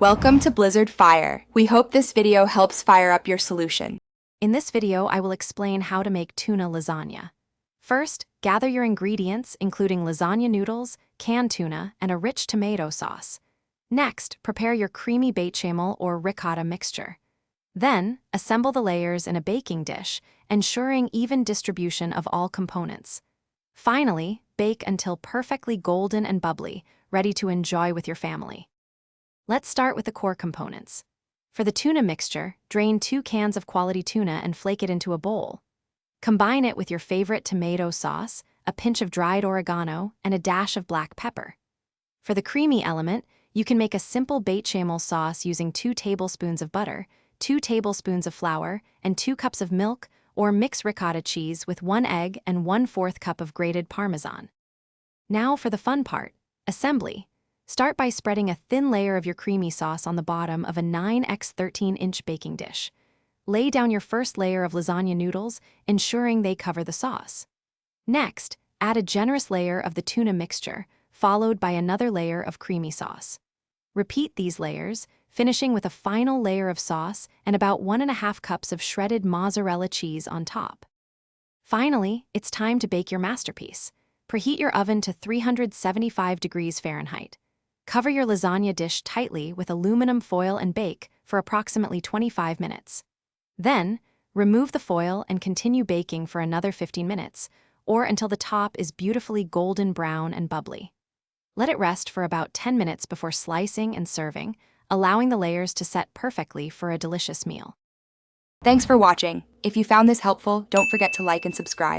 Welcome to Blizzard Fire. We hope this video helps fire up your solution. In this video, I will explain how to make tuna lasagna. First, gather your ingredients, including lasagna noodles, canned tuna, and a rich tomato sauce. Next, prepare your creamy bechamel or ricotta mixture. Then, assemble the layers in a baking dish, ensuring even distribution of all components. Finally, bake until perfectly golden and bubbly, ready to enjoy with your family. Let's start with the core components. For the tuna mixture, drain 2 cans of quality tuna and flake it into a bowl. Combine it with your favorite tomato sauce, a pinch of dried oregano, and a dash of black pepper. For the creamy element, you can make a simple bechamel sauce using 2 tablespoons of butter, 2 tablespoons of flour, and 2 cups of milk, or mix ricotta cheese with 1 egg and 1/4 cup of grated Parmesan. Now for the fun part, assembly. Start by spreading a thin layer of your creamy sauce on the bottom of a 9x 13-inch baking dish. Lay down your first layer of lasagna noodles, ensuring they cover the sauce. Next, add a generous layer of the tuna mixture, followed by another layer of creamy sauce. Repeat these layers, finishing with a final layer of sauce and about 1.5 cups of shredded mozzarella cheese on top. Finally, it's time to bake your masterpiece. Preheat your oven to 375 degrees Fahrenheit. Cover your lasagna dish tightly with aluminum foil and bake for approximately 25 minutes. Then, remove the foil and continue baking for another 15 minutes, or until the top is beautifully golden brown and bubbly. Let it rest for about 10 minutes before slicing and serving, allowing the layers to set perfectly for a delicious meal. Thanks for watching. If you found this helpful, don't forget to like and subscribe.